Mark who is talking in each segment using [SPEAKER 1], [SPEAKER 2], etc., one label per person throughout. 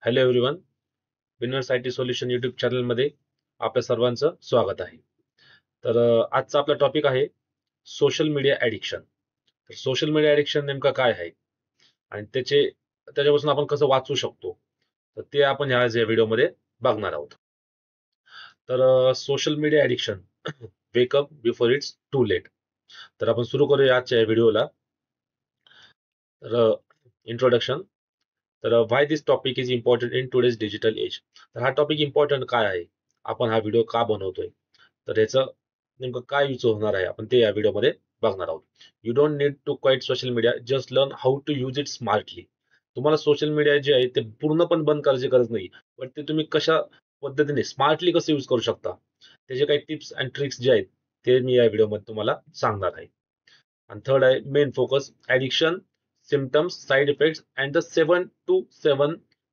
[SPEAKER 1] Hello everyone, winners I T solution YouTube चॅनलमध्ये आपल्या सर्वांचं स्वागत आहे. तर आजचा आपला टॉपिक आहे सोशल मीडिया ॲडिक्शन. तर सोशल मीडिया ॲडिक्शन नेमकं काय आहे आणि त्याच्यापासून आपण कसं वाचू शकतो, तर ते आपण ह्या व्हिडिओमध्ये बघणार आहोत. तर social media addiction wake up before it's too late. तर आपण सुरू करूया आजच्या व्हिडिओला. तर इंट्रोडक्शन. तर why this topic is important in today's digital age. तर हा टॉपिक इम्पॉर्टंट काय आहे, आपण हा व्हिडिओ का बनवतोय, तर याचं नेमकं काय यूज होणार आहे आपण ते या व्हिडिओमध्ये बघणार आहोत. You don't need to quit social media, just learn how to use it smartly. तुम्हाला सोशल मीडिया जे आहे ते पूर्णपणे बंद करायची गरज नाही, पण ते तुम्ही कशा पद्धतीने स्मार्टली कसं यूज करू शकता, त्याचे काही टिप्स अँड ट्रिक्स जे आहेत ते मी या व्हिडिओमध्ये तुम्हाला सांगणार आहे. आणि थर्ड आहे main focus, addiction, symptoms, side effects and the 7-7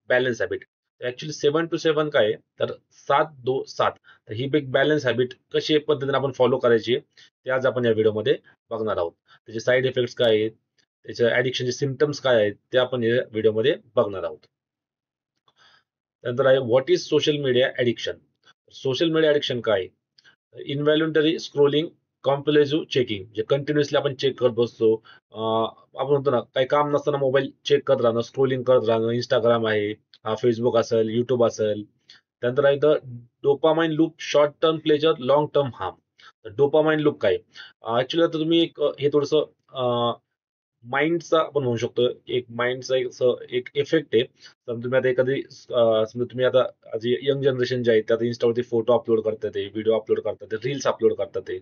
[SPEAKER 1] balance habit. Actually 7-7 काय आहे, तर 7-2-7. तर ही एक बॅलन्स हॅबिट कशी पद्धतीने आपण फॉलो करायची ते आज आपण या व्हिडिओमध्ये बघणार आहोत. त्याचे साइड इफेक्ट्स काय आहेत, त्याच्या ऍडिक्शनचे सिम्पटम्स काय आहेत ते आपण या व्हिडिओमध्ये बघणार आहोत. त्यानंतर आहे what is social media addiction. Social media addiction काय, इनव्हॉल्युंटरी स्क्रोलिंग, कॉम्प्युलेटिव्ह चेकिंग, जे कंटिन्युअसली आपण चेक करत बसतो. आपण म्हणतो ना, काही काम नसताना मोबाईल चेक करत राहणं, स्क्रोलिंग करत राहणं. इंस्टाग्राम आहे, फेसबुक असेल, युट्यूब असेल. त्यानंतर आहे the dopamine loop, short term pleasure, long term harm. Dopamine loop काय, ऍक्च्युली आता तुम्ही हे थोडस माइंडचा आपण म्हणू शकतो, एक माइंडचा एक इफेक्ट आहे. समजा तुम्ही आता एखादी समजा तुम्ही आता यंग जनरेशन जे आहे ते आता इन्स्टावरती फोटो अपलोड करतात, ते व्हिडिओ अपलोड करतात, रील्स अपलोड करतात ते.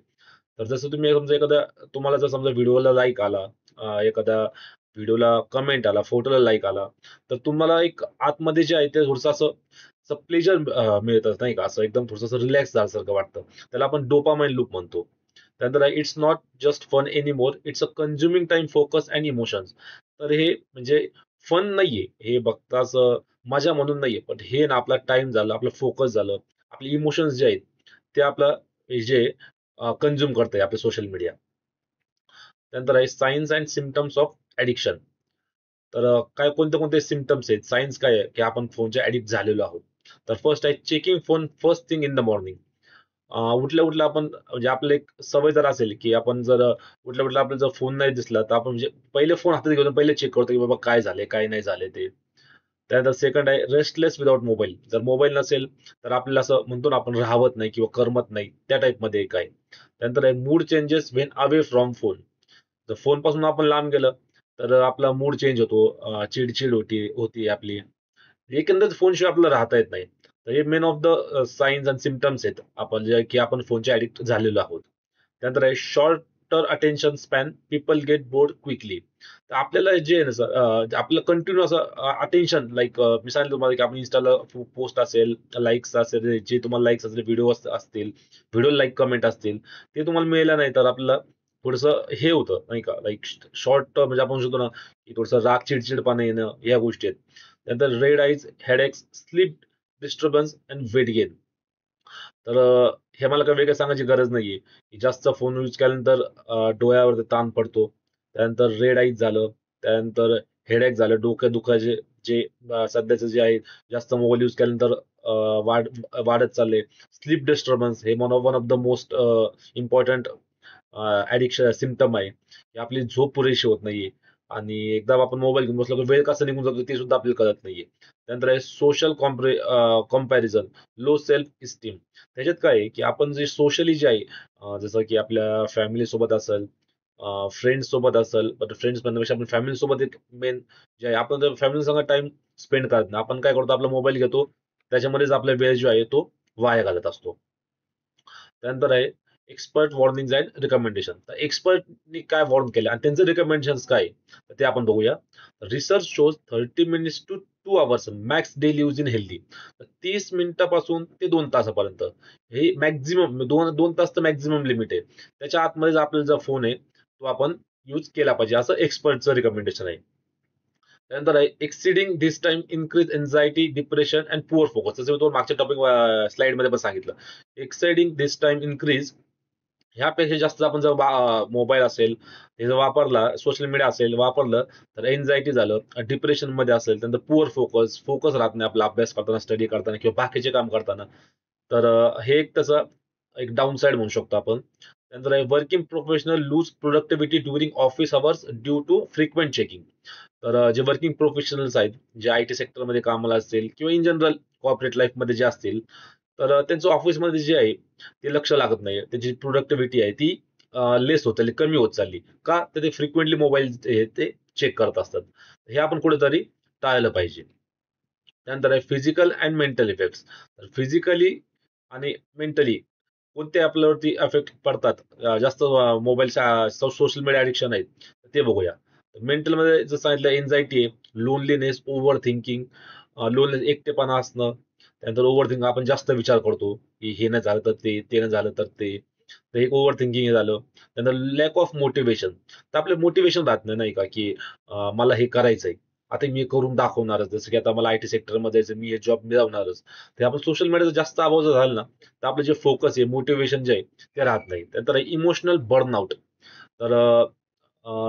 [SPEAKER 1] तर जसं तुम्ही समजा एखादा, तुम्हाला जर समजा व्हिडिओला लाईक आला, एखाद्या व्हिडिओला कमेंट आला, फोटोला लाईक आला, तर तुम्हाला एक आतमध्ये जे आहे ते थोडंसं असं प्लेजर मिळतं नाही का, असं एकदम थोडंसं रिलॅक्स झाल्यासारखं वाटतं. त्याला आपण डोपामाइन लूप म्हणतो. त्यानंतर it's not just fun anymore, it's a consuming time, focus and emotions. तर हे म्हणजे फन नाहीये, हे बघताच मजा म्हणून नाहीये, पण हे ना आपला टाइम झालं, आपलं फोकस झालं, आपले इमोशन्स जे आहेत ते आपलं हे जे कन्झ्युम करतंय आपलं सोशल मीडिया. त्यानंतर आहे science and symptoms of addiction. तर काय कोणते कोणते सिम्पटम्स आहेत, सायन्स काय आहे की आपण फोनच्या ऍडिक्ट झालेलो आहोत. तर फर्स्ट आहे checking phone first thing in the morning. उठल्या उठल्या आपण म्हणजे आपलं एक सवय जर असेल की आपण जर उठल्या उठल्या आपल्याला जर फोन नाही दिसला, तर आपण म्हणजे पहिले फोन हातात घेऊन पहिले चेक करतो की बाबा काय झाले काय नाही झाले ते. त्यानंतर सेकंड आहे रेस्टलेस विदाउट मोबाईल. जर मोबाईल नसेल तर आपल्याला असं म्हणतो ना, आपण राहवत नाही किंवा करमत नाही, त्या टाईप मध्ये एक आहे. त्यानंतर आहे mood changes when away from phone. जर फोन पासून आपण लांब गेलं तर आपला मूड चेंज होतो, चिडचिड होती आपली, एकंदरीत फोनशिवाय आपल्याला राहता येत नाही. तर हे main of the signs and symptoms आहेत आपण जे की आपण फोनचे ऍडिक्ट झालेलो आहोत. त्यानंतर आहे shorter attention span, people get bored quickly. तर आपल्याला जे आहे ना सर, आपलं कंटिन्यू असं अटेन्शन, लाईक मी सांगितलं तुम्हाला की आपण इंस्टाला पोस्ट असेल, लाईक्स असेल, जे तुम्हाला लाईक्स असतील, व्हिडिओ असतील, व्हिडिओ लाईक कमेंट असतील, ते तुम्हाला मिळालं नाही तर आपल्याला थोडस हे होतं नाही का, लाईक शॉर्ट म्हणजे आपण म्हणतो ना की थोडस राग, चिडचिडपणा येणं, या गोष्टी आहेत. त्यानंतर red eyes, headaches, sleep disturbance and weight gain. तर हे मला काही वेगळं सांगायची गरज नाहीये की जास्त फोन यूज केल्यानंतर डोळ्यावर ताण पडतो. त्यानंतर रेड आईज झालं, त्यानंतर हेडेक झालं, डोकं दुखायचे जे सध्याचं जे आहे, जास्त मोबाईल यूज केल्यानंतर वाढ वाढत चालले. स्लीप डिस्टर्बन्स हे one of the most important addiction symptom आहे की आपली झोप पुरेशी होत नाहीये, आणि एकदा आपण मोबाईल घेऊन बसलो तर वेळ कसा निघून जातो ते सुद्धा आपल्याला कळत नाहीये. त्यानंतर आहे social comparison, low self esteem. त्याच्यात काय आहे की आपण जे सोशली जे आहे, जसं की आपल्या फॅमिली सोबत असेल, फ्रेंड्स सोबत असेल, फ्रेंड्स म्हणण्यापेक्षा आपण फॅमिली सोबत एक मेन जे आहे, आपण जर फॅमिली संग टाइम स्पेंड करत नाही, आपण काय करतो, आपला मोबाईल घेतो, त्याच्यामध्येच आपला वेळ जो आहे तो वाया घालत असतो. त्यानंतर आहे एक्सपर्ट वॉर्निंग अँड रिकमेंडेशन. तर एक्सपर्टनी काय वॉर्न केलं आणि त्यांचे रिकमेंडेशन काय तर ते आपण बघूया. Research shows 30 minutes to 2 hours max daily use in healthy. 30 मिनिटापासून ते 2 तासापर्यंत, हे मॅक्झिमम, दोन दोन तास तर मॅक्झिमम लिमिट आहे. त्याच्या आतमध्ये आपला जो फोन आहे तो आपण यूज केला पाहिजे, असं एक्सपर्टचं रिकमेंडेशन आहे. त्यानंतर आहे exceeding this time increase anxiety, depression and poor focus. जसं मी तुम्हाला मागच्या टॉपिक स्लाइड मध्ये पण सांगितलं, एक्सिडिंग दिस टाइम इन्क्रीज ह्यापेक्षा जास्त आपण जर मोबाईल असेल हे जर वापरला, सोशल मीडिया असेल वापरलं, तर एन्झायटी झालं, डिप्रेशन मध्ये असेल, त्यानंतर पुअर फोकस राहत नाही आपला अभ्यास करताना, स्टडी करताना किंवा बाकीचे काम करताना. तर हे एक त्याचं एक डाऊन साइड म्हणू शकतो आपण. त्यानंतर working professional lose productivity during office hours due to frequent checking. तर जे वर्किंग प्रोफेशनल्स आहेत, जे आयटी सेक्टरमध्ये कामाला असतील किंवा इन जनरल कॉर्पोरेट लाईफमध्ये जे असतील, तर त्यांचं ऑफिसमध्ये जे आहे ते लक्ष लागत नाही. त्याची प्रोडक्टिव्हिटी आहे ती लेस होत चालली, कमी होत चालली. का? तर ते फ्रिक्वेंटली मोबाईल ते चेक करत असतात. हे आपण कुठेतरी टाळलं पाहिजे. त्यानंतर आहे फिजिकल अँड मेंटल इफेक्ट्स. तर फिजिकली आणि मेंटली कोणते आपल्यावरती इफेक्ट पडतात, जास्त मोबाईलच्या सोशल मीडिया ॲडिक्शन आहेत, ते बघूया. मेंटलमध्ये जसं सांगितलं, एन्झायटी आहे, लोनलीनेस, ओव्हर थिंकिंग, लोनलीनेस, एकटेपणा असणं. त्यानंतर ओव्हर थिंकिंग, आपण जास्त विचार करतो, की हे नाही झालं तर ते नाही झालं तर ते. तर एक ओव्हर थिंकिंग हे झालं. त्यानंतर लॅक ऑफ मोटिवेशन. तर आपलं मोटिवेशन राहत नाही, नाही का, की मला हे करायचंय, आता मी करून दाखवणारच. जसं की आता मला आयटी सेक्टरमध्ये जायचं, मी हे जॉब मिळवणारच. ते आपण सोशल मीडियाचा जास्त अभाव जर झाला ना, तर आपलं जे फोकस आहे, मोटिवेशन जे आहे, ते राहत नाही. त्यानंतर इमोशनल बर्नआउट. तर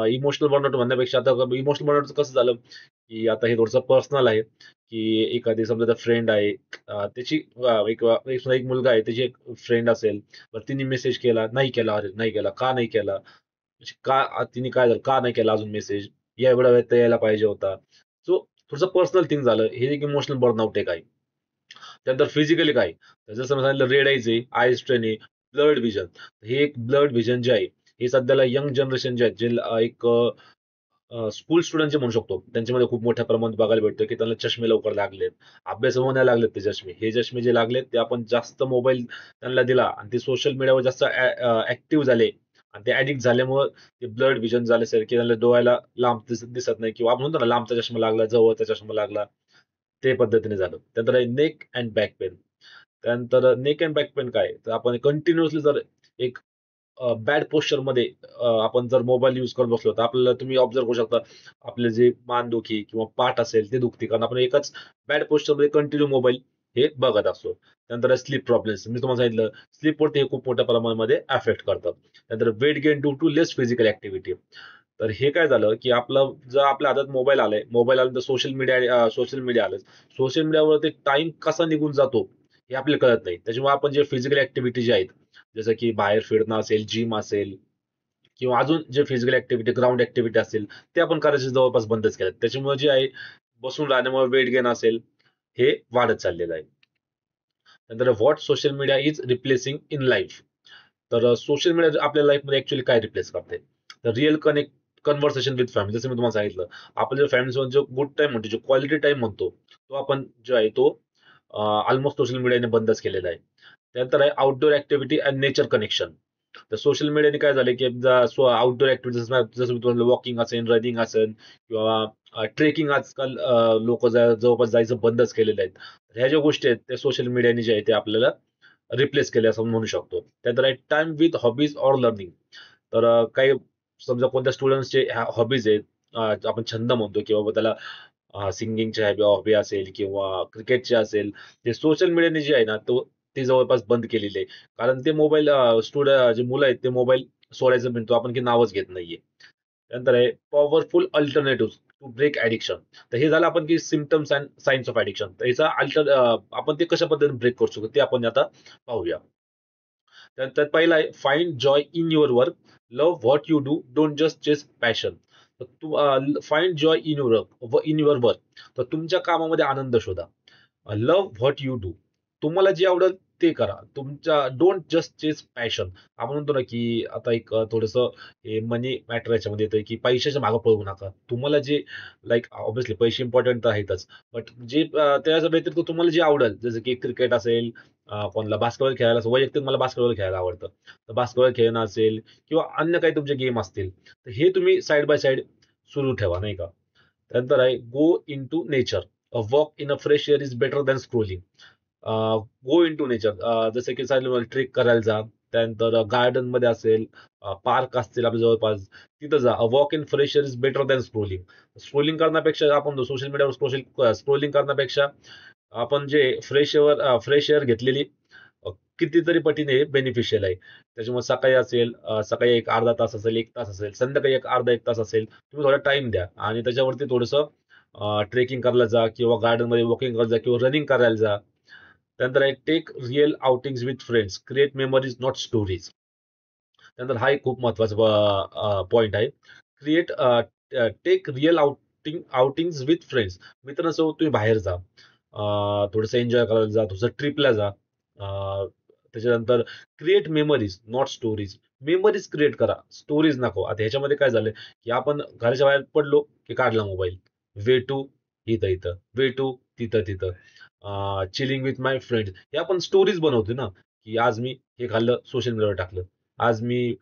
[SPEAKER 1] इमोशनल बर्नआउट म्हणण्यापेक्षा आता इमोशनल बर्नआउट कसं झालं, की आता हे थोडंसं पर्सनल आहे, की एखादी समजा फ्रेंड आहे, त्याची एक मुलगा आहे, त्याची एक फ्रेंड असेल, तर तिने मेसेज केला, नाही केला, अरे नाही केला, का नाही केला, म्हणजे तिने काय झालं, का नाही केला अजून मेसेज, या एवढा वेळ तर यायला पाहिजे होता. सो थोडंसं पर्सनल थिंग झालं, हे एक इमोशनल बर्नआउट आहे काय. त्यानंतर फिजिकली काय, तर जसं सांगितलं, रेड आईज आहे, आय स्ट्रेन आहे, ब्लड विजन. हे एक ब्लड विजन जे आहे, हे सध्याला यंग जनरेशन जे आहे, जे एक स्कूल स्टुडंट जे म्हणू शकतो, त्यांच्यामध्ये खूप मोठ्या प्रमाणात बघायला भेटतं, की त्यांना चष्मे लवकर लागलेत, अभ्यासामुळे नाही लागलेत ते चष्मे. हे चष्मे जे लागलेत ते आपण जास्त मोबाईल त्यांना दिला आणि ते सोशल मीडियावर जास्त ऍक्टिव्ह झाले आणि ते ऍडिक्ट झाल्यामुळे ते ब्लड विजन झाले असेल, की त्यांना डोळ्याला लांब दिसत नाही, किंवा आपण म्हणतो ना, लांबचा चष्मा लागला, जवळचा चष्मा लागला, ते पद्धतीने झालं. त्यानंतर नेक अँड बॅक पेन. त्यानंतर नेक अँड बॅक पेन काय, तर आपण कंटिन्युअसली जर एक बॅड पोस्चर मध्ये आपण जर मोबाईल युज करत बसलो, तर आपल्याला, तुम्ही ऑब्झर्व करू शकता, आपले जे मानदुखी किंवा पाठ असेल ते दुखते, कारण आपण एकाच बॅड पोस्चर मध्ये कंटिन्यू मोबाईल हे बघत असतो. त्यानंतर स्लीप प्रॉब्लेम्स, मी तुम्हाला सांगितलं, स्लीपवरती हे खूप मोठ्या प्रमाणामध्ये अफेक्ट करतात. त्यानंतर weight gain due to less physical activity. तर हे काय झालं, की आपलं जर आपल्या हातात मोबाईल आलाय, मोबाईल आल्यानंतर सोशल मीडिया आलं, सोशल मीडियावरती टाइम कसा निघून जातो हे आपल्याला कळत नाही. त्याच्यामुळे आपण जे फिजिकल ऍक्टिव्हिटी जे आहेत, जसं की बाहेर फिरणं असेल, जिम असेल, किंवा अजून जे फिजिकल ऍक्टिव्हिटी, ग्राउंड ऍक्टिव्हिटी असेल, ते आपण करायचे जवळपास बंदच केलं. त्याच्यामुळे जे आहे, बसून राहण्यामुळे वेट गेन असेल, हे वाढत चाललेलं आहे. नंतर what social media is replacing in life. तर सोशल मीडिया आपल्या लाईफमध्ये ऍक्च्युअली काय रिप्लेस करते, तर रिअल कन्व्हर्सेशन विथ फॅमिली. जसं मी तुम्हाला सांगितलं, आपण जो फॅमिलीसोबत जो गुड टाइम म्हणतो, जो क्वालिटी टाइम म्हणतो, तो आपण जो आहे तो ऑलमोस्ट सोशल मीडियाने बंदच केलेला आहे. त्यानंतर आहे outdoor activity and nature connection. तर सोशल मीडियाने काय झालं, की आउटडोर ऍक्टिव्हिटीज, जसं मी तुम्हाला वॉकिंग असेल, रनिंग असेल, किंवा ट्रेकिंग, आजकाल लोक जवळपास जायचं बंदच केलेलं आहेत. ह्या ज्या गोष्टी आहेत, त्या सोशल मीडियाने जे आहे ते आपल्याला रिप्लेस केले असं म्हणू शकतो. त्यानंतर आहे time with hobbies or learning. तर काही समजा कोणत्या स्टुडंट्सचे हॉबीज आहेत, आपण छंद म्हणतो, किंवा त्याला सिंगिंगचे हॉबी असेल किंवा क्रिकेटचे असेल, ते सोशल मीडियाने जे आहे ना, ते जवळपास बंद केलेले आहे. कारण ते मोबाईल, जे मुलं आहेत ते मोबाईल सोडायचं म्हणतो आपण, की नावच घेत नाहीये. त्यानंतर आहे powerful alternative to break addiction. तर हे झालं आपण, की symptoms and science of addiction. तर याचा आपण ते कशा पद्धतीने ब्रेक करू शकतो ते आपण आता पाहूया. त्यात पहिला आहे, find joy in your work, love what you do, don't just chase passion. तर तू find joy in your work. तर तुमच्या कामामध्ये आनंद शोधा. लव्ह व्हॉट यू डू, तुम्हाला जे आवडेल ते करा. तुमच्या डोंट जस्ट चेस पॅशन. आपण म्हणतो ना, की आता एक थोडंसं हे मनी मॅटर याच्यामध्ये येतं, की पैशाच्या मागे पळू नका. तुम्हाला जे, लाईक ऑब्व्हियसली पैसे इम्पॉर्टंट तर आहेतच, बट जे त्या व्यतिरिक्त तुम्हाला जे आवडेल, जसं की क्रिकेट असेल, कोणाला बास्केटबॉल खेळायला, वैयक्तिक मला बास्केटबॉल खेळायला आवडतं, तर बास्केटबॉल खेळणं असेल, किंवा अन्य काही तुमचे गेम असतील, तर हे तुम्ही साईड बाय साईड सुरू ठेवा, नाही का. त्यानंतर आहे go into nature. A walk in a fresh air is better than scrolling. Go into nature, जसं की सांगितलं, ट्रेक करायला जा. त्यानंतर गार्डन मध्ये असेल, पार्क असतील आपल्या जवळपास, तिथं जा. अ walk in fresh air is better than scrolling. Scrolling करण्यापेक्षा, आपण सोशल मीडियावर स्क्रोलिंग करण्यापेक्षा, आपण जे फ्रेश एअर घेतलेली कितीतरी पटीने हे बेनिफिशियल आहे. त्याच्यामुळे सकाळी असेल, सकाळी एक अर्धा तास असेल, 1 तास असेल, संध्याकाळी एक अर्धा 1 तास असेल, तुम्ही थोडा टाइम द्या आणि त्याच्यावरती थोडंसं ट्रेकिंग करायला जा किंवा गार्डन मध्ये वॉकिंग करायला जा किंवा रनिंग करायला जा. त्यानंतर आहे take real outings with friends, create memories not stories. त्यानंतर हा एक खूप महत्वाचा पॉइंट आहे. Create take real outings with friends. मित्रांसोबत तुम्ही बाहेर जा, थोडंसं एन्जॉय करायला जा, थोडंसं ट्रिपला जा. त्याच्यानंतर create memories not stories. Memories create करा, स्टोरीज नको. आता ह्याच्यामध्ये काय झालं की आपण घराच्या बाहेर पडलो की काढला मोबाईल, वे टू इथं इथं, वे टू तिथं तिथं, चिलिंग विथ माय फ्रेंड्स, हे आपण स्टोरीज बनवतो ना, की आज मी हे खाल्लं सोशल मीडियावर टाकलं, आज मी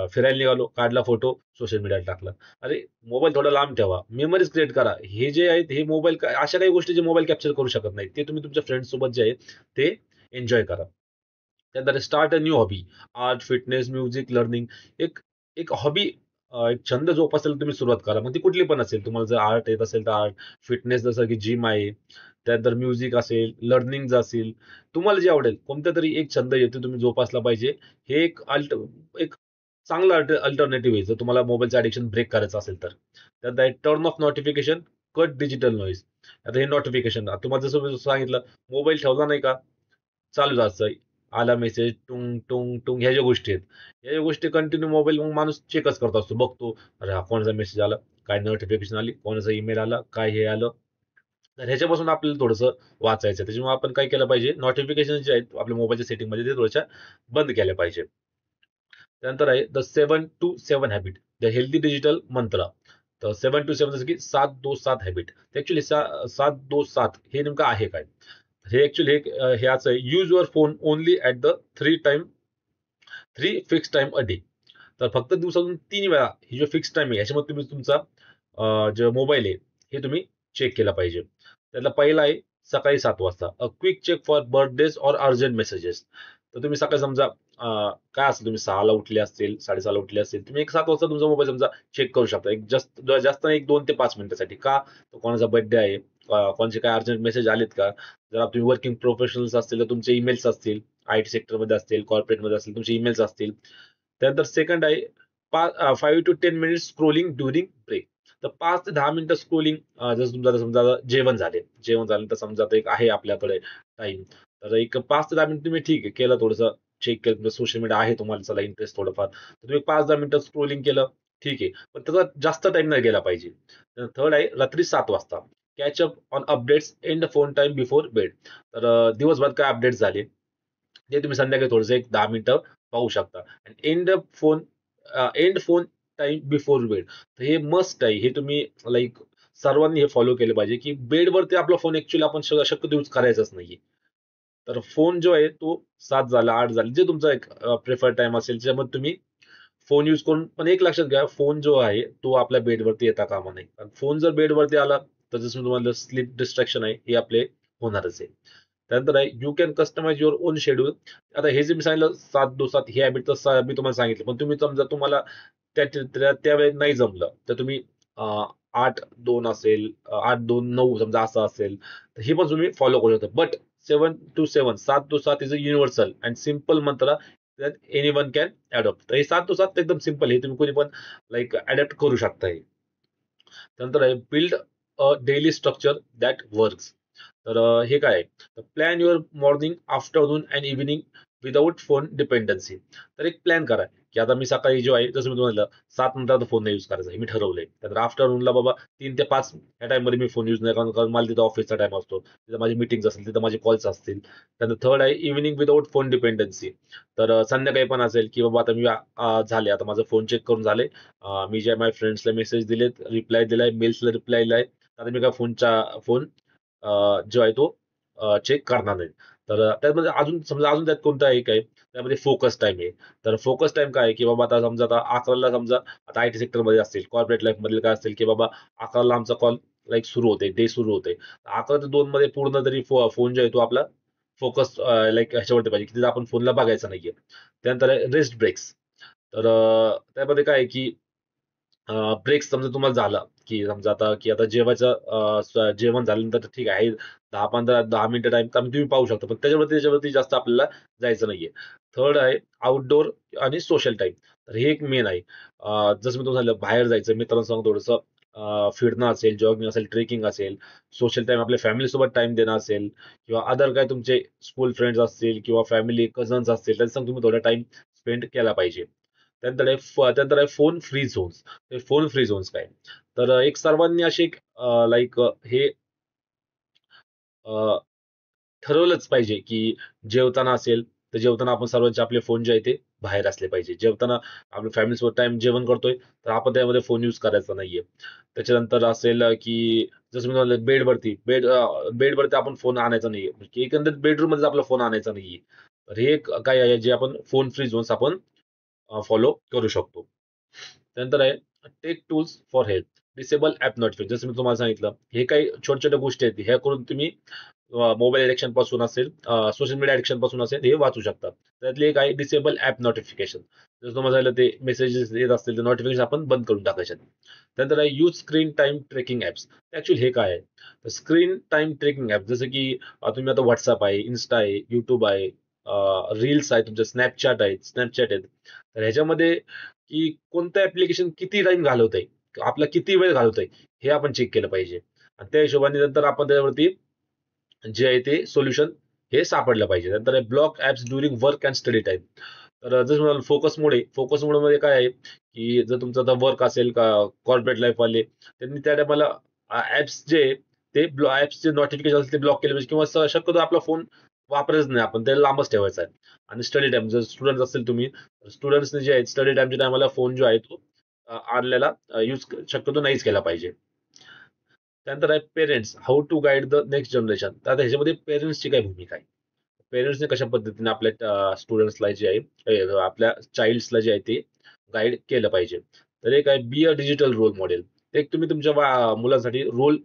[SPEAKER 1] फिरायला निघालो, काढला फोटो, सोशल मीडियावर टाकला. अरे मोबाईल थोडा लांब ठेवा, मेमरीज क्रिएट करा. हे जे आहेत हे मोबाईल, अशा काही गोष्टी जे मोबाईल कॅप्चर करू शकत नाही, ते तुम्ही तुमच्या फ्रेंड्स सोबत जे आहे ते एन्जॉय करा. त्यानंतर start a new hobby, art, fitness, music, learning. एक एक हॉबी, एक छंद जोपासायला तुम्ही सुरुवात करा. मग ती कुठली पण असेल. तुम्हाला जर आर्ट येत असेल तर आर्ट, फिटनेस जसं की जिम आहे, त्यानंतर म्युझिक असेल, लर्निंग असेल, तुम्हाला जे आवडेल कोणता तरी एक छंद येतो तुम्ही जोपासला पाहिजे. हे एक चांगला अल्टरनेटिव्ह आहे जर तुम्हाला मोबाईलचं ऍडिक्शन ब्रेक करायचं असेल तर. त्यानंतर turn off notification, cut digital noise. आता हे नोटिफिकेशन तुम्हाला जसं मी सांगितलं, मोबाईल ठेवला नाही का चालू जायचं, आला मेसेज, टुंग टुंग टुंग, ह्या ज्या गोष्टी आहेत, ह्या ज्या गोष्टी कंटिन्यू मोबाईल मग माणूस चेकच करत असतो, बघतो. अरे हा कोणाचा मेसेज आला, काय नोटिफिकेशन आली, कोणाचा ईमेल आला, काय हे आलं. तर ह्याच्यापासून आपल्याला थोडंसं वाचायचं. त्याच्यामुळे आपण काय केलं पाहिजे, नोटिफिकेशन जे आहेत आपल्या मोबाईलच्या सेटिंग मध्ये ते थोड्याशा बंद केल्या पाहिजे. त्यानंतर आहे the 7-to-7 habit, the healthy digital मंत्र. तर 7-to-7 जसं की 7-2-7 हॅबिट. ऍक्च्युली 7-2-7 हे नेमकं आहे काय? हे ऍक्च्युली हे असं आहे, use your phone only at the three fix time a day. तर फक्त दिवसातून 3 वेळा ही जो फिक्स टाइम आहे याच्यामध्ये तुम्ही तुमचा जो मोबाईल आहे हे तुम्ही चेक केला पाहिजे. त्यातला पहिला आहे सकाळी 7 वाजता, a quick check for birthdays or urgent messages. तर तुम्ही सकाळी समजा काय असेल, तुम्ही 6ला उठले असतील, 6:30ला उठले असतील, तुम्ही एक 7 वाजता तुमचा मोबाईल समजा चेक करू शकता. एक जास्त जास्त नाही, एक 2 ते 5 मिनिटासाठी. का? तो कोणाचा बर्थडे आहे, कोणाचे काय अर्जंट मेसेज आलेत का? जर तुम्ही वर्किंग प्रोफेशनल्स असतील तर तुमचे ईमेल्स असतील, आयटी सेक्टरमध्ये असतील, कॉर्पोरेटमध्ये असतील, तुमचे ईमेल्स असतील. त्यानंतर सेकंड आहे 5 to 10 minutes scrolling during break. तर 5 ते 10 मिनिटं स्क्रोलिंग, जसं तुमचं आता समजा जेवण झालं तर समजा आता एक आहे आपल्याकडे टाइम, तर एक 5 ते 10 मिनिट तुम्ही ठीक आहे केलं, थोडंसं चेक केलं, सोशल मीडिया आहे तुम्हाला चला इंटरेस्ट थोडंफार, तर तुम्ही 5-10 मिनिटं स्क्रोलिंग केलं, ठीक आहे. पण त्याचा जास्त टाइम नाही गेला पाहिजे. थर्ड आहे रात्री 7 वाजता, catch up on updates end phone time before bed. तर दिवसभरात काय अपडेट झाले ते तुम्ही संध्याकाळी थोडंसं एक 10 मिनिटं पाहू शकता. End phone time before bed. तर हे मस्ट आहे, हे तुम्ही लाईक सर्वांनी हे फॉलो केलं पाहिजे, की बेडवरती आपला फोन ऍक्च्युली आपण शक्यतो यूज करायचाच नाहीये. तर फोन जो आहे तो 7 झाला 8 झाला जे तुमचा एक प्रेफर टाइम असेल त्याच्यामध्ये तुम्ही फोन युज करून. पण एक लक्षात घ्या, फोन जो आहे तो आपल्या बेडवरती येता कामा नये. कारण फोन जर बेडवरती आला तर जसं मी तुम्हाला स्लीप डिस्ट्रॅक्शन आहे हे आपले होणारच आहे. त्यानंतर आहे you can customize your own schedule. आता हे जे मी सांगितलं 7-2-7 हे हॅबिट तर मी तुम्हाला सांगितलं, पण तुम्ही समजा तुम्हाला त्यावेळेस नाही जमलं तर तुम्ही 8-2 असेल, 8-2-9 समजा असं असेल, तर हे पण तुम्ही फॉलो करू शकता. But 7-to-7, 7-to-7 is a universal and simple mantra that anyone can adopt. तर हे 7-to-7 एकदम सिम्पल, हे तुम्ही कोणी पण लाईक अडॅप्ट करू शकता. हे त्यानंतर आहे build a daily structure that works. तर हे काय आहे, plan your morning, afternoon and evening without phone dependency. तर एक प्लॅन करा की आता मी सकाळी जो आहे जसं मी तुम्हाला 7 नंतर फोन नाही यूज करायचा आहे, मी ठरवलंय. त्यानंतर आफ्टरनूनला बाबा 3 ते 5 या टाइममध्ये मी फोन यूज नाही करणार, कारण मला तिथं ऑफिसचा टाइम असतो, तिथं माझी मीटिंग्स असतील, तिथं माझे कॉल्स असतील. त्यानंतर थर्ड आहे इव्हिनिंग विदाऊट फोन डिपेंडन्सी. तर संध्याकाळी पण असेल की बाबा आता मी झाले, आता माझं फोन चेक करून झाले, मी जे माझ्या फ्रेंड्सला मेसेज दिलेत, रिप्लाय दिलाय, मेल्सला रिप्लाय दिलाय, आता मी काय फोन जो आहे तो चेक करणार नाही. तर त्यामध्ये अजून समजा अजून त्यात कोणता एक आहे, त्यामध्ये फोकस टाइम आहे. तर फोकस टाइम काय आहे, की बाबा आता समजा आता 11ला समजा आता आयटी सेक्टरमध्ये असतील, कॉर्पोरेट लाईफ मध्ये काय असेल की बाबा 11ला आमचा कॉल लाईक सुरू होते, डे सुरू होते. 11 ते 2 मध्ये पूर्ण तरी फोन जो आहे तो आपला फोकस लाईक ह्याच्यावरती पाहिजे, की तिथे आपण फोनला बघायचा नाहीये. त्यानंतर रेस्ट ब्रेक्स. तर त्यामध्ये काय आहे की ब्रेक समजा तुम्हाला झाला की समजा आता जेवण झाल्यानंतर ठीक आहे 10 मिनिटं टाइम तुम्ही पाहू शकता, पण त्याच्यावरती जास्त आपल्याला जायचं नाहीये. थर्ड आहे आउटडोर आणि सोशल टाइम. तर हे एक मेन आहे. जसं मी तुम्हाला सांगितलं, बाहेर जायचं मित्रांसोबत थोडंसं फिरणं असेल, जॉगिंग असेल, ट्रेकिंग असेल, सोशल टाइम आपल्या फॅमिली सोबत टाइम देणं असेल, किंवा अदर काय तुमचे स्कूल फ्रेंड्स असतील किंवा फॅमिली कझन्स असतील, त्यांच्यासंग तुम्ही थोडा टाइम स्पेंड केला पाहिजे. त्यानंतर आहे फोन फ्री झोन्स. ते फोन फ्री झोन्स काय? तर एक सर्वांनी अशी एक लाईक हे अ, ठरवलंच पाहिजे की जेवताना असेल तर जेवताना आपण सर्वांचे आपले फोन जे आहे ते बाहेर असले पाहिजे. जेवताना आपल्या फॅमिलीसोबत टाइम जेवण करतोय तर आपण त्यामध्ये फोन युज करायचा नाहीये. त्याच्यानंतर असेल की जसं मी म्हणलं बेडवरती आपण फोन आणायचा नाहीये, म्हणजे एकंदरीत बेडरूम मध्ये आपला फोन आणायचा नाहीये. तर हे एक काय आहे जे आपण फोन फ्री झोन्स आपण फॉलो करू शकतो. त्यानंतर आहे tech tools for health. Disable app notification. जसं मी तुम्हाला सांगितलं, हे काही छोट्या छोट्या गोष्टी आहेत ह्या करून तुम्ही मोबाईल ऍडिक्शन पासून असेल, सोशल मीडिया ऍडिक्शन पासून असेल, हे वाचू शकतात. त्यातली एक आहे डिसेबल ऍप नोटिफिकेशन. जसं तुम्हाला सांगितलं, ते मेसेजेस येत असतील, ते नोटिफिकेशन आपण बंद करून टाकायचे. त्यानंतर आहे use screen time trekking apps. Actually हे काय आहे? तर स्क्रीन टाइम ट्रेकिंग ऍप जसं की तुम्ही आता व्हॉट्सअप आहे, इन्स्टा आहे, युट्यूब आहे, रील्स आहे, तुमच्या स्नॅपचॅट आहेत. तर ह्याच्यामध्ये की कोणतं ऍप्लिकेशन किती टाइम घालवत आहे, आपला किती वेळ घालवत आहे, हे आपण चेक केलं पाहिजे. आणि त्या हिशोबाने नंतर आपण त्याच्यावरती जे आहे ते सोल्युशन हे सापडलं पाहिजे. नंतर block apps during work and study time. तर जसं फोकस मोड मध्ये काय आहे की जर तुमचं आता वर्क असेल का कॉर्पोरेट लाईफ वाले, त्यांनी त्या टायमाला ऍप्स जे आहे, ते ऍप्सचे नोटिफिकेशन असतील ते ब्लॉक केले पाहिजे, किंवा शक्यतो आपला फोन वापरायच नाही, आपण त्याला लांबच ठेवायचा आहे. आणि स्टडी टाइम, जर स्टुडंट असेल तुम्ही, स्टुडंट्सने जे आहे स्टडी टाइमच्या टायमाला फोन जो आहे तो आणलेला यूज शक्यतो नाहीच केला पाहिजे. त्यानंतर आहे parents how to guide the next generation. तर आता ह्याच्यामध्ये पेरेंट्सची काय भूमिका आहे? पेरेंट्सने कशा पद्धतीने आपल्या स्टुडंट्सला जे आहे, आपल्या चाइल्ड्सला जे आहे ते गाईड केलं पाहिजे. तर एक आहे be a digital role model. एक तुम्ही तुमच्या मुलांसाठी रोल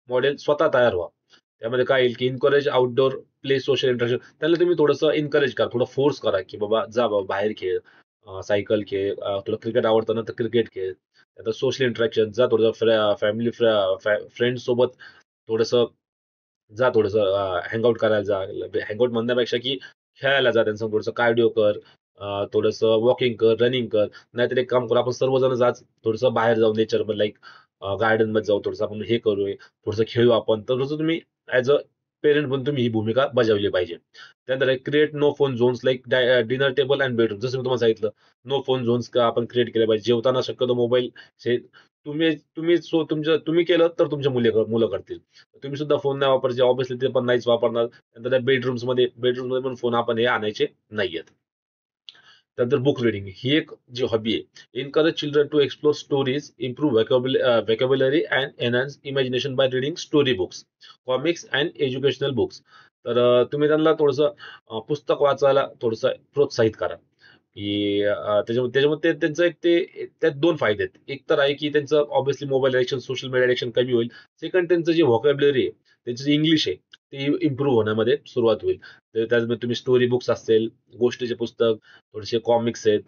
[SPEAKER 1] मॉडेल स्वतः तयार व्हा. त्यामध्ये काय येईल की encourage outdoor play, social interaction. त्याला तुम्ही थोडंसं एनकरेज करा, थोडं फोर्स करा की बाबा जा बाबा बाहेर खेळ, सायकल खेळ, तुला क्रिकेट आवडतं ना तर क्रिकेट खेळ. आता सोशल इंटरॅक्शन जा, थोडंसं फॅमिली फ्रेंड सोबत थोडंसं जा, थोडंसं हँगआउट करायला जा. हँगआउट म्हणण्यापेक्षा की खेळायला जा, त्यांचं थोडंसं कार्डिओ कर, थोडंसं वॉकिंग कर, रनिंग कर. नाहीतर एक काम करू, आपण सर्वजण जाच थोडंसं बाहेर जाऊ, नेचरमध्ये लाईक गार्डन मध्ये जाऊ, थोडंसं आपण हे करूया, थोडंसं खेळू आपण. तर तसं तुम्ही ऍज अ पेरेंट म्हणून तुम्ही ही भूमिका बजावली पाहिजे. त्यानंतर create no phone zones like dinner table and bedroom. जसं मी तुम्हाला सांगितलं, नो फोन झोन्स आपण क्रिएट केले पाहिजे. जेवताना शक्यतो मोबाईल तुम्ही केलं तर तुमच्या मुलं करतील. तुम्ही सुद्धा फोन नाही वापरायचे, ऑब्व्हियसली ते पण नाहीच वापरणार. नंतर त्या बेडरूम्स मध्ये पण फोन आपण हे आणायचे नाहीयेत. त्यानंतर बुक रिडिंग ही एक जी हॉबी आहे. Encourage children to explore stories, improve vocabulary and enhance imagination by reading story books, comics and educational books. तर तुम्ही त्यांना थोडंसं पुस्तक वाचायला थोडंसं प्रोत्साहित करा. की त्याच्यामध्ये त्यांचं एक ते त्यात दोन फायदे आहेत. एक तर आहे की त्यांचं obviously mobile addiction, social media addiction कमी होईल. सेकंड, त्यांचं जे व्हॉकॅब्युलरी आहे, त्यांचं जे इंग्लिश आहे, ते इम्प्रूव्ह होण्यामध्ये सुरुवात होईल. तर त्याच्यामध्ये तुम्ही स्टोरी बुक्स असतील, गोष्टीचे पुस्तक, थोडेसे कॉमिक्स आहेत,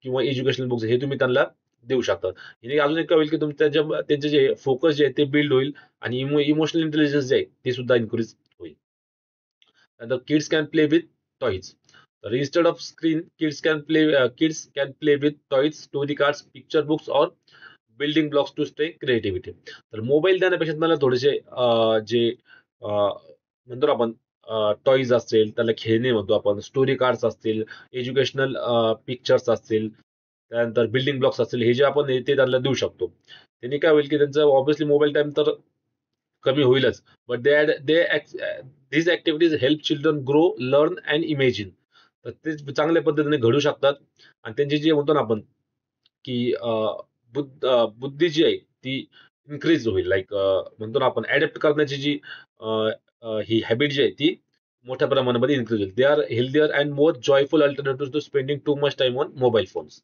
[SPEAKER 1] किंवा एज्युकेशनल बुक्स, हे तुम्ही त्यांना देऊ शकता. हे अजून एक काय होईल की त्यांचे जे फोकस जे आहे ते बिल्ड होईल, आणि इमोशनल इंटेलिजन्स जे आहे ते सुद्धा इन्क्रीज होईल. नंतर kids can play with toys. तर instead of screen, kids can play with toys, story cards, picture books और building blocks to stay creativity. तर मोबाईल देण्यापेक्षा तुम्हाला थोडेसे जे म्हणतो ना आपण, टॉईज असतील, त्याला खेळणे म्हणतो आपण, स्टोरी कार्ड्स असतील, एज्युकेशनल पिक्चर्स असतील, त्यानंतर बिल्डिंग ब्लॉक्स असतील, हे जे आपण ते त्यांना देऊ शकतो. त्यांनी काय होईल की त्यांचं ऑब्व्हियसली मोबाईल टाइम तर कमी होईलच, but these activities help children grow, learn and imagine. तर ते चांगल्या पद्धतीने घडू शकतात. आणि त्यांची जी म्हणतो ना आपण की बुद्धी जी आहे ती इन्क्रीज होईल, लाईक म्हणतो ना आपण ऍडॅप्ट करण्याची जी ही हॅबिट जी आहे ती मोठ्या प्रमाणामध्ये इन्क्रीज होईल. They are healthier and more joyful alternative to spending too much time on mobile phones.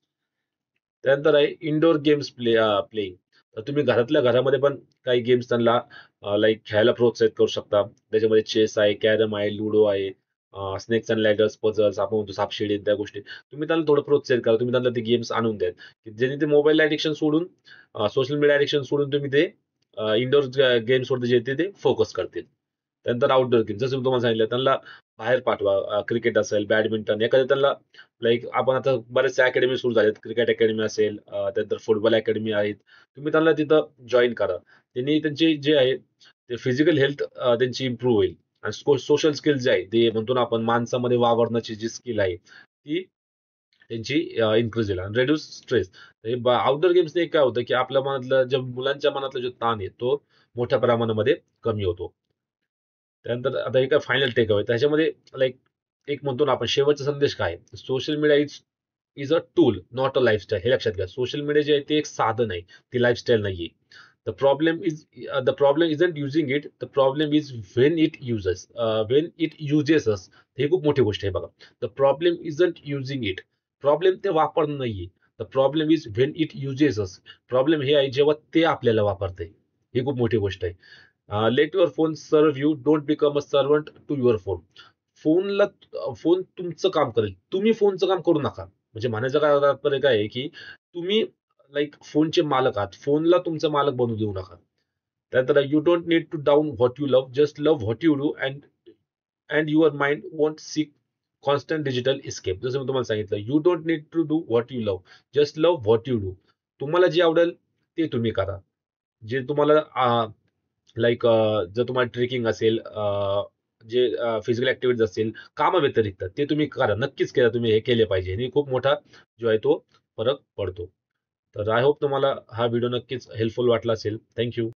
[SPEAKER 1] त्यानंतर आहे इंडोर गेम्स प्लेइंग. तर तुम्ही घरातल्या घरामध्ये पण काही गेम्स त्यांना लाईक खेळायला प्रोत्साहित करू शकता. त्याच्यामध्ये चेस आहे, कॅरम आहे, लुडो आहे, स्नेक्स अँड लॅडर्स, पझल्स, आपण म्हणतो सापशिडी, त्या गोष्टी तुम्ही त्यांना थोडं प्रोत्साहित करा. तुम्ही त्यांना ते गेम्स आणून द्या, की ज्यांनी ते मोबाईल ॲडिक्शन सोडून, सोशल मीडिया ॲडिक्शन सोडून तुम्ही ते इंडोर गेम्सवरती जे ते फोकस करतील. त्यानंतर आउटडोर गेम, जसं मी तुम्हाला सांगितलं, त्यांना बाहेर पाठवा. क्रिकेट असेल, बॅडमिंटन, एखाद्या त्यांना लाईक आपण आता बरेचसे अकॅडमी सुरू झालेत. क्रिकेट अकॅडमी असेल, त्यानंतर फुटबॉल अकॅडमी आहेत. तुम्ही त्यांना तिथं जॉईन करा. त्यांनी त्यांची जे आहे ते फिजिकल हेल्थ त्यांची इम्प्रूव्ह होईल. आणि सोशल स्किल्स जे आहे, ते म्हणतो ना आपण माणसामध्ये वावरण्याची जी स्किल आहे ती त्यांची इन्क्रीज होईल आणि रेड्यूस स्ट्रेस. आउटडोर गेम्सने काय होतं, की आपल्या मनातलं जे मुलांच्या मनातला जो ताण आहे तो मोठ्या प्रमाणामध्ये कमी होतो. त्यानंतर आता एक फायनल टेक अवे त्याच्यामध्ये, लाईक एक म्हणतो ना आपण शेवटचा संदेश काय आहे, social media is is a tool not a lifestyle. हे लक्षात घ्या. सोशल मीडिया जे आहे ते एक साधन आहे, ती लाईफस्टाईल नाहीये. The problem isn't using it, the problem is when it uses us. हे खूप मोठी गोष्ट आहे बघा. The problem isn't using it, problem ते वापरणं नाहीये. The problem is when it uses us. Problem हे आहे जेव्हा ते आपल्याला वापरते. ही खूप मोठी गोष्ट आहे. Let your phone serve you, don't become a servant to your phone. फोनला फोन तुमचं काम करेल, तुम्ही फोनचं काम करू नका. म्हणजे म्हणायचं काय तात्पर्य काय आहे, की तुम्ही लाईक फोनचे मालक आहात, फोनला तुमचं मालक बनवू देऊ नका. त्यानंतर you don't need to down what you love, just love what you do, and your mind won't seek constant digital escape. जसं मी तुम्हाला सांगितलं, you don't need to do what you love, just love what you do. तुम्हाला जे आवडेल ते तुम्ही करा. जे तुम्हाला लाईक जर तुम्हाला ट्रेकिंग असेल, जे फिजिकल ऍक्टिव्हिटीज असतील कामाव्यतिरिक्त, ते तुम्ही करा. नक्कीच करा. तुम्ही हे केले पाहिजे. आणि खूप मोठा जो आहे तो फरक पडतो. तर आय होप तुम्हाला हा व्हिडिओ नक्कीच हेल्पफुल वाटला असेल. थँक्यू.